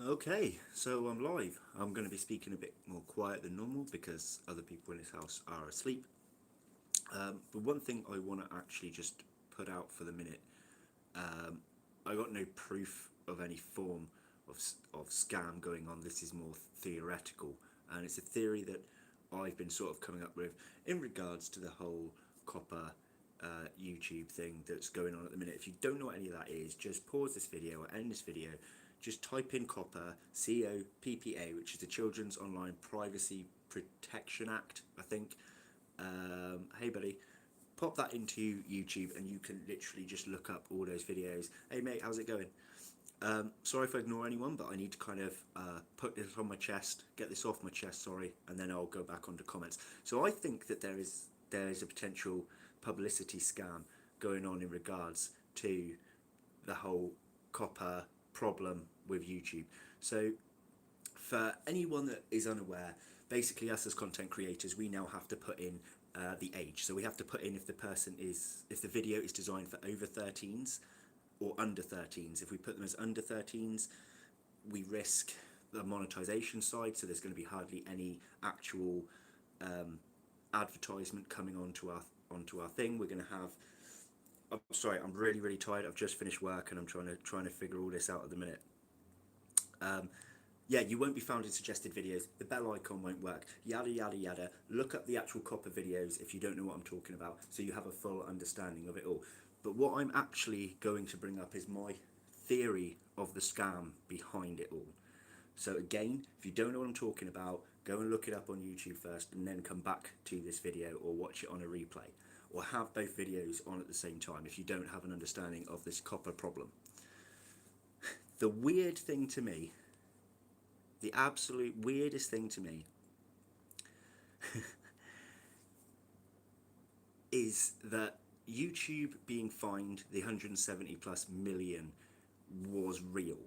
Okay, so I'm live. I'm going to be speaking a bit more quiet than normal because other people in this house are asleep. But one thing I want to actually just put out for the minute, I got no proof of any form of scam going on. This is more theoretical, and it's a theory that I've been sort of coming up with in regards to the whole COPPA YouTube thing that's going on at the minute. If you don't know what any of that is, just pause this video or end this video. Just type in COPPA, COPPA, which is the Children's Online Privacy Protection Act, I think. Hey, buddy, pop that into YouTube and you can literally just look up all those videos. Hey, mate, how's it going? Sorry if I ignore anyone, but I need to kind of put this on my chest, get this off my chest, sorry, and then I'll go back onto comments. So I think that there is a potential publicity scam going on in regards to the whole COPPA problem with YouTube. So for anyone that is unaware, basically us as content creators, we now have to put in the age. So we have to put in if the video is designed for over 13s or under 13s. If we put them as under 13s, we risk the monetization side, so there's going to be hardly any actual advertisement coming onto our thing. We're going to have. I'm sorry, I'm really tired. I've just finished work and I'm trying to figure all this out at the minute. Yeah, you won't be found in suggested videos. The bell icon won't work. Yada yada yada. Look up the actual COPPA videos if you don't know what I'm talking about, so you have a full understanding of it all. But what I'm actually going to bring up is my theory of the scam behind it all. So again, if you don't know what I'm talking about, go and look it up on YouTube first and then come back to this video or watch it on a replay. Or have both videos on at the same time if you don't have an understanding of this COPPA problem. The weird thing to me, the absolute weirdest thing to me, is that YouTube being fined the 170 plus million was real.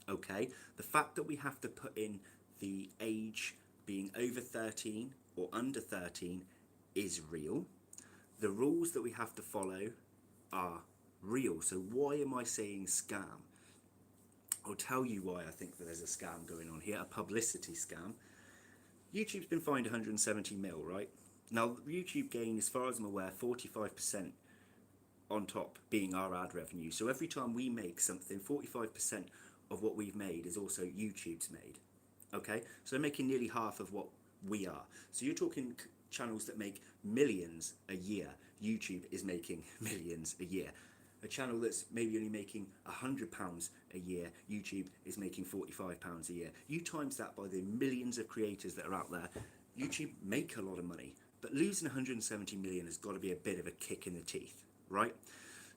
Okay, the fact that we have to put in the age being over 13 or under 13 is real. The rules that we have to follow are real. So why am I saying scam? I'll tell you why I think that there's a scam going on here, a publicity scam. YouTube's been fined 170 mil, right? Now, YouTube gain, as far as I'm aware, 45% on top being our ad revenue. So every time we make something, 45% of what we've made is also YouTube's made. Okay? So they're making nearly half of what we are. So you're talking channels that make millions a year. YouTube is making millions a year. A channel that's maybe only making £100 a year, YouTube is making £45 a year. You times that by the millions of creators that are out there, YouTube make a lot of money. But losing 170 million has got to be a bit of a kick in the teeth, right?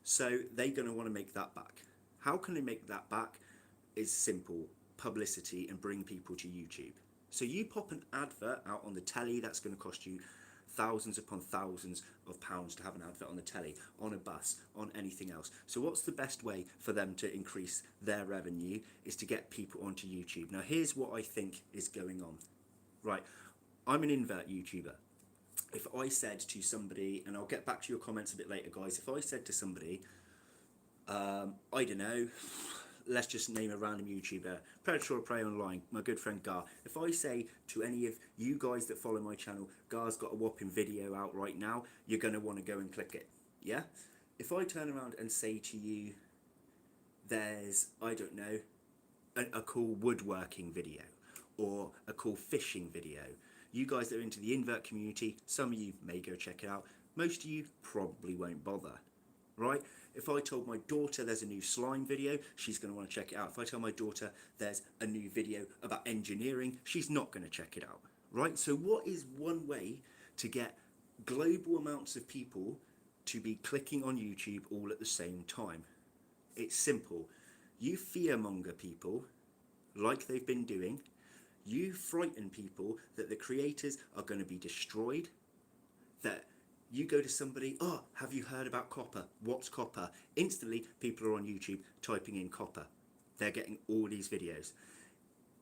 So they're going to want to make that back. How can they make that back? Is simple: publicity and bring people to YouTube. So you pop an advert out on the telly, that's going to cost you thousands upon thousands of pounds to have an advert on the telly, on a bus, on anything else. So what's the best way for them to increase their revenue is to get people onto YouTube. Now here's what I think is going on. Right, I'm an invert YouTuber. If I said to somebody, and I'll get back to your comments a bit later guys, if I said to somebody, I don't know, let's just name a random YouTuber, Predator or Prey Online, my good friend Gar. If I say to any of you guys that follow my channel, Gar's got a whopping video out right now, you're going to want to go and click it, yeah? If I turn around and say to you, there's, I don't know, a cool woodworking video, or a cool fishing video, you guys that are into the invert community, some of you may go check it out, most of you probably won't bother, right? If I told my daughter there's a new slime video, she's going to want to check it out. If I tell my daughter there's a new video about engineering, she's not going to check it out, right? So what is one way to get global amounts of people to be clicking on YouTube all at the same time? It's simple. You fearmonger people like they've been doing. You frighten people that the creators are going to be destroyed, that you go to somebody, oh, have you heard about COPPA? What's COPPA? Instantly, people are on YouTube typing in COPPA. They're getting all these videos.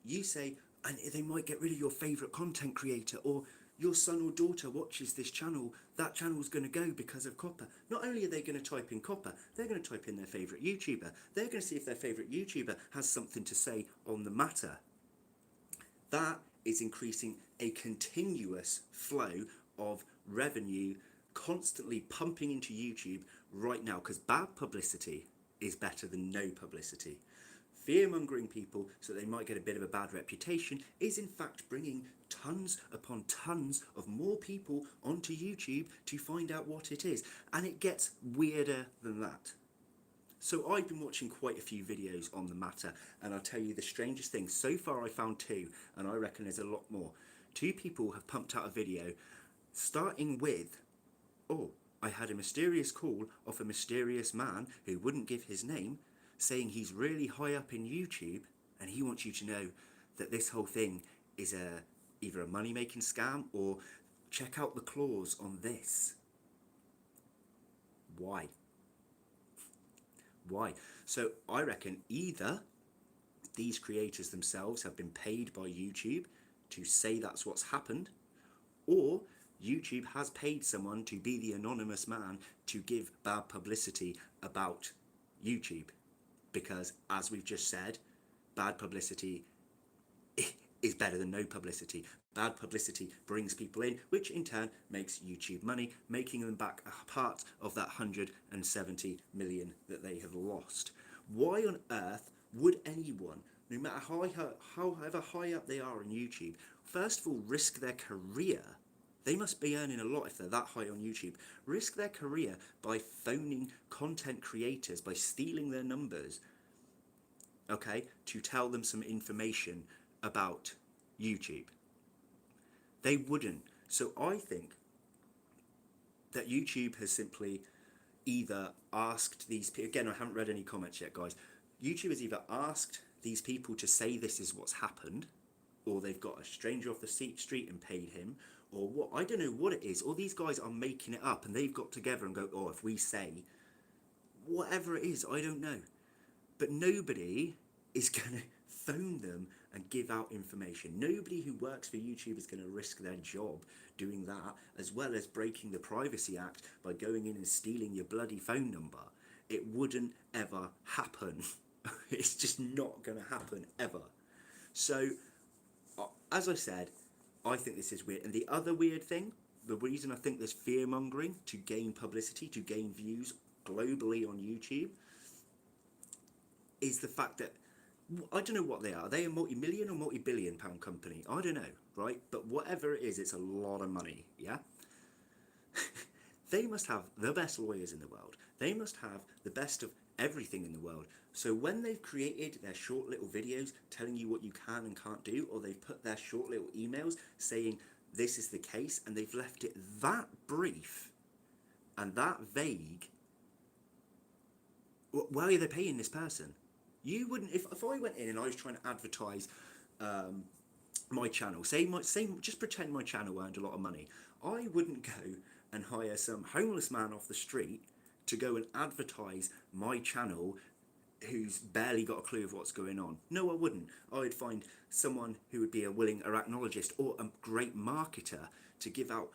You say, and they might get rid of your favourite content creator, or your son or daughter watches this channel, that channel's going to go because of COPPA. Not only are they going to type in COPPA, they're going to type in their favourite YouTuber. They're going to see if their favourite YouTuber has something to say on the matter. That is increasing a continuous flow of revenue constantly pumping into YouTube right now, because bad publicity is better than no publicity. Fear-mongering people so they might get a bit of a bad reputation is in fact bringing tons upon tons of more people onto YouTube to find out what it is. And it gets weirder than that. So I've been watching quite a few videos on the matter, and I'll tell you the strangest thing. So far I found two, and I reckon there's a lot more. Two people have pumped out a video starting with, oh, I had a mysterious call off a mysterious man who wouldn't give his name, saying he's really high up in YouTube and he wants you to know that this whole thing is either a money-making scam or check out the clause on this. Why? Why? So I reckon either these creators themselves have been paid by YouTube to say that's what's happened, or YouTube has paid someone to be the anonymous man to give bad publicity about YouTube. Because, as we've just said, bad publicity is better than no publicity. Bad publicity brings people in, which in turn makes YouTube money, making them back a part of that 170 million that they have lost. Why on earth would anyone, no matter however high up they are on YouTube, first of all risk their career? They must be earning a lot if they're that high on YouTube. Risk their career by phoning content creators, by stealing their numbers, okay, to tell them some information about YouTube. They wouldn't. So I think that YouTube has simply either asked these people, again, I haven't read any comments yet, guys. YouTube has either asked these people to say this is what's happened, or they've got a stranger off the street and paid him, or what, I don't know what it is, or these guys are making it up and they've got together and go, oh, if we say, whatever it is, I don't know. But nobody is going to phone them and give out information. Nobody who works for YouTube is going to risk their job doing that, as well as breaking the Privacy Act by going in and stealing your bloody phone number. It wouldn't ever happen. It's just not going to happen ever. So, as I said, I think this is weird. And the other weird thing, the reason I think there's fear-mongering to gain publicity, to gain views globally on YouTube, is the fact that, I don't know what they are. Are they a multi-million or multi-billion pound company? I don't know, right? But whatever it is, it's a lot of money, yeah? They must have the best lawyers in the world. They must have the best of everything in the world. So when they've created their short little videos telling you what you can and can't do, or they've put their short little emails saying this is the case, and they've left it that brief and that vague, why are they paying this person? You wouldn't, if I went in and I was trying to advertise my channel, just pretend my channel earned a lot of money, I wouldn't go and hire some homeless man off the street to go and advertise my channel who's barely got a clue of what's going on. No, I wouldn't. I would find someone who would be a willing arachnologist or a great marketer to give out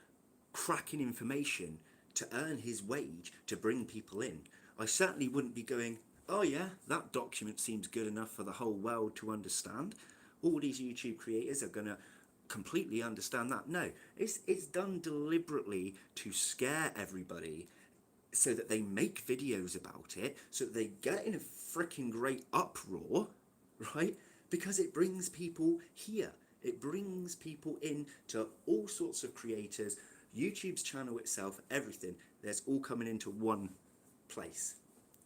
cracking information to earn his wage to bring people in. I certainly wouldn't be going, oh yeah, that document seems good enough for the whole world to understand. All these YouTube creators are going to completely understand that. No, it's done deliberately to scare everybody so that they make videos about it, so that they get in a freaking great uproar, right? Because it brings people here. It brings people in to all sorts of creators, YouTube's channel itself, everything. There's all coming into one place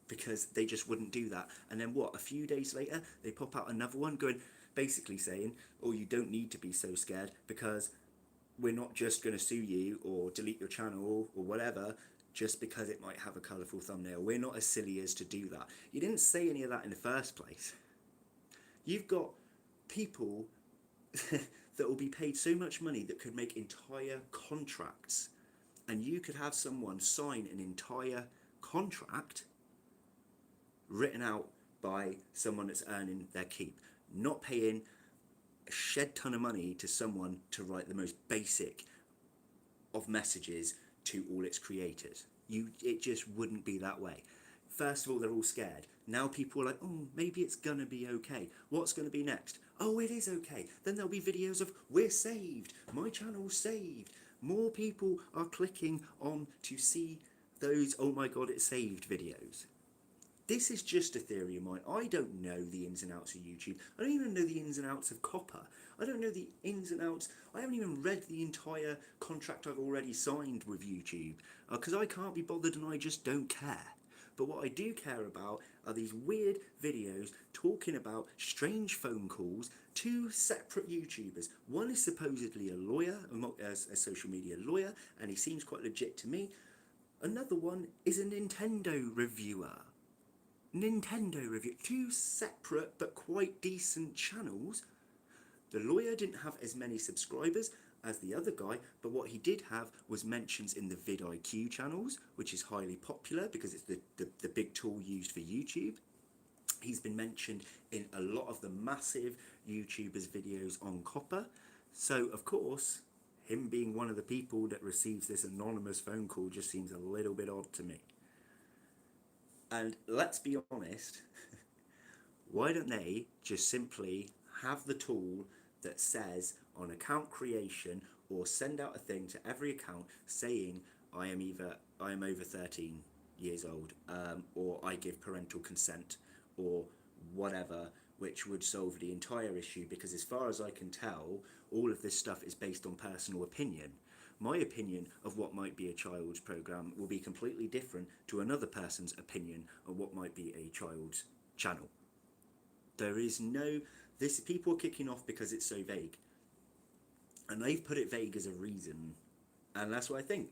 because they just wouldn't do that. And then what, a few days later, they pop out another one going, basically saying, oh, you don't need to be so scared because we're not just going to sue you or delete your channel or whatever just because it might have a colourful thumbnail. We're not as silly as to do that. You didn't say any of that in the first place. You've got people that will be paid so much money that could make entire contracts, and you could have someone sign an entire contract written out by someone that's earning their keep, not paying a shed ton of money to someone to write the most basic of messages to all its creators. It just wouldn't be that way. First of all, they're all scared. Now people are like, oh, maybe it's gonna be okay. What's gonna be next? Oh, it is okay. Then there'll be videos of, we're saved, my channel's saved. More people are clicking on to see those, oh my god, it's saved videos. This is just a theory of mine. I don't know the ins and outs of YouTube. I don't even know the ins and outs of COPPA. I don't know the ins and outs. I haven't even read the entire contract I've already signed with YouTube because I can't be bothered and I just don't care. But what I do care about are these weird videos talking about strange phone calls to separate YouTubers. One is supposedly a lawyer, a social media lawyer, and he seems quite legit to me. Another one is a Nintendo reviewer. Two separate but quite decent channels. The lawyer didn't have as many subscribers as the other guy, but what he did have was mentions in the vidIQ channels, which is highly popular because it's the big tool used for YouTube. He's been mentioned in a lot of the massive YouTubers' videos on COPPA. So, of course, him being one of the people that receives this anonymous phone call just seems a little bit odd to me. And let's be honest, why don't they just simply have the tool that says on account creation, or send out a thing to every account saying I am over 13 years old, or I give parental consent, or whatever, which would solve the entire issue, because as far as I can tell, all of this stuff is based on personal opinion. My opinion of what might be a child's program will be completely different to another person's opinion of what might be a child's channel. There is no, people are kicking off because it's so vague. And they've put it vague as a reason. And that's what I think.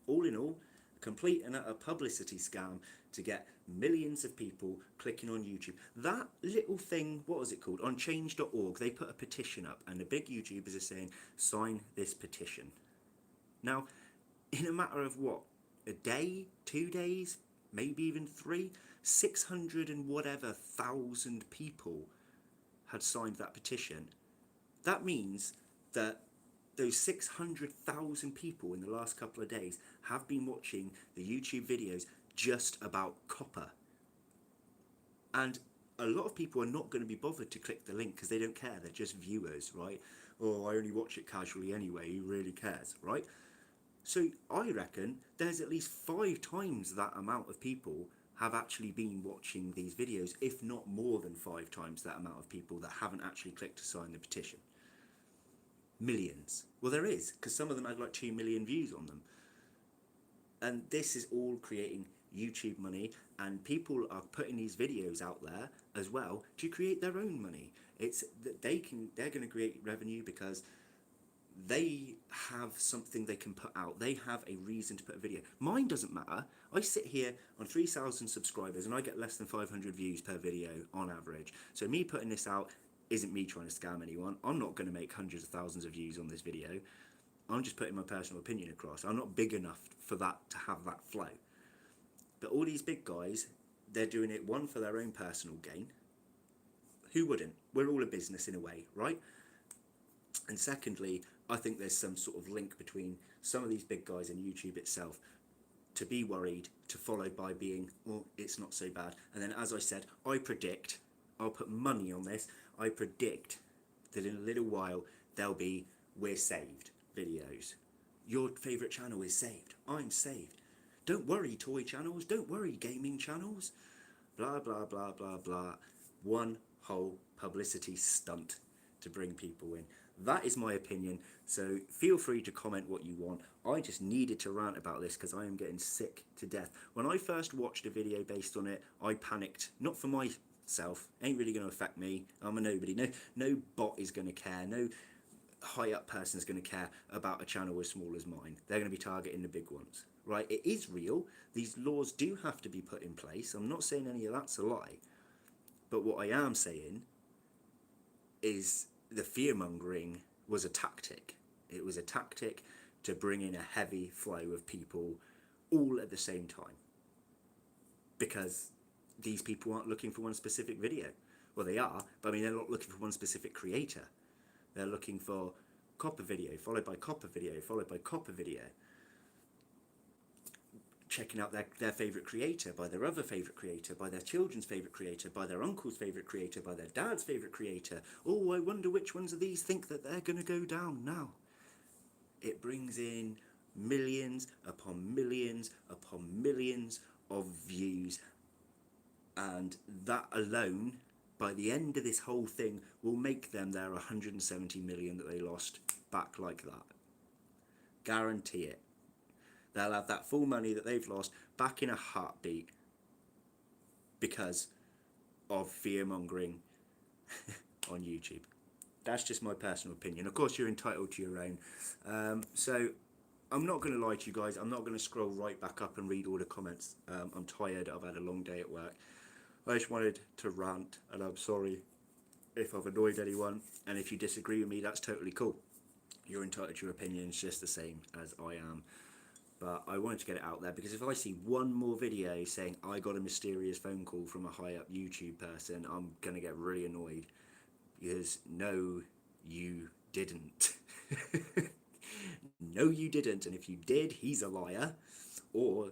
All in all, complete and utter publicity scam to get millions of people clicking on YouTube. That little thing, what was it called? On change.org, they put a petition up, and the big YouTubers are saying, sign this petition. Now, in a matter of what? A day? 2 days? Maybe even 3? 600 and whatever thousand people had signed that petition. That means that those 600,000 people in the last couple of days have been watching the YouTube videos just about COPPA. And a lot of people are not going to be bothered to click the link because they don't care. They're just viewers, right? Oh, I only watch it casually anyway. Who really cares, right? So I reckon there's at least 5 times that amount of people have actually been watching these videos, if not more than 5 times that amount of people that haven't actually clicked to sign the petition. Millions. Well, there is, because some of them had like 2 million views on them. And this is all creating YouTube money, and people are putting these videos out there as well to create their own money. It's that they're going to create revenue because they have something they can put out. They have a reason to put a video. Mine doesn't matter. I sit here on 3,000 subscribers and I get less than 500 views per video on average. So me putting this out isn't me trying to scam anyone. I'm not going to make hundreds of thousands of views on this video. I'm just putting my personal opinion across. I'm not big enough for that to have that flow. But all these big guys, they're doing it, one, for their own personal gain. Who wouldn't? We're all a business in a way, right? And secondly, I think there's some sort of link between some of these big guys and YouTube itself, to be worried, to followed by being, oh, it's not so bad. And then, as I said, I predict, I'll put money on this, I predict that in a little while there'll be we're saved videos. Your favourite channel is saved. I'm saved. Don't worry, toy channels. Don't worry, gaming channels. Blah, blah, blah, blah, blah. One whole publicity stunt to bring people in. That is my opinion, so feel free to comment what you want. I just needed to rant about this because I am getting sick to death. When I first watched a video based on it, I panicked. Not for myself, ain't really going to affect me. I'm a nobody. No bot is going to care. No high up person is going to care about a channel as small as mine. They're going to be targeting the big ones, right? It is real. These laws do have to be put in place. I'm not saying any of that's a lie. But what I am saying is the fear-mongering was a tactic. It was a tactic to bring in a heavy flow of people all at the same time. Because these people aren't looking for one specific video. Well, they are, but I mean, they're not looking for one specific creator. They're looking for COPPA video, followed by COPPA video, followed by COPPA video. Checking out their favourite creator, by their other favourite creator, by their children's favourite creator, by their uncle's favourite creator, by their dad's favourite creator. Oh, I wonder which ones of these think that they're going to go down now. It brings in millions upon millions upon millions of views, and that alone, by the end of this whole thing, will make them their 170 million that they lost back like that. Guarantee it. They'll have that full money that they've lost back in a heartbeat because of fear-mongering on YouTube. That's just my personal opinion. Of course, you're entitled to your own. So I'm not going to lie to you guys. I'm not going to scroll right back up and read all the comments. I'm tired. I've had a long day at work. I just wanted to rant, and I'm sorry if I've annoyed anyone. And if you disagree with me, that's totally cool. You're entitled to your opinions just the same as I am. But I wanted to get it out there because if I see one more video saying I got a mysterious phone call from a high up YouTube person, I'm going to get really annoyed. Because no, you didn't. No, you didn't. And if you did, he's a liar. Or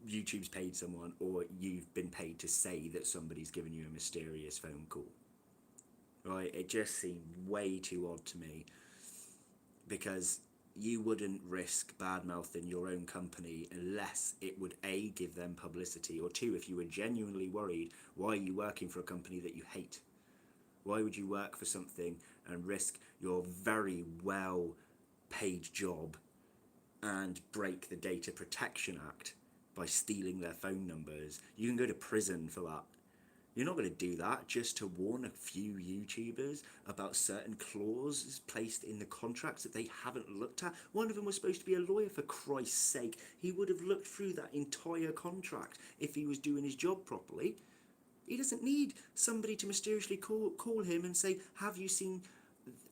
YouTube's paid someone, or you've been paid to say that somebody's given you a mysterious phone call. Right? It just seemed way too odd to me. Because you wouldn't risk bad-mouthing your own company unless it would A, give them publicity, or two, if you were genuinely worried, why are you working for a company that you hate? Why would you work for something and risk your very well paid job and break the Data Protection Act by stealing their phone numbers? You can go to prison for that. You're not going to do that just to warn a few YouTubers about certain clauses placed in the contracts that they haven't looked at. One of them was supposed to be a lawyer, for Christ's sake. He would have looked through that entire contract if he was doing his job properly. He doesn't need somebody to mysteriously call him and say, have you seen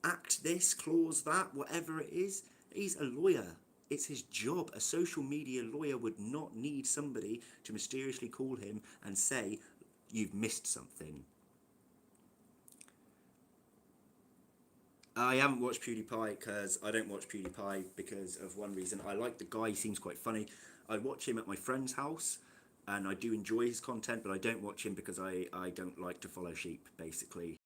act this, clause that, whatever it is. He's a lawyer. It's his job. A social media lawyer would not need somebody to mysteriously call him and say, you've missed something. I haven't watched PewDiePie because I don't watch PewDiePie because of one reason. I like the guy, he seems quite funny. I watch him at my friend's house and I do enjoy his content, but I don't watch him because I don't like to follow sheep, basically.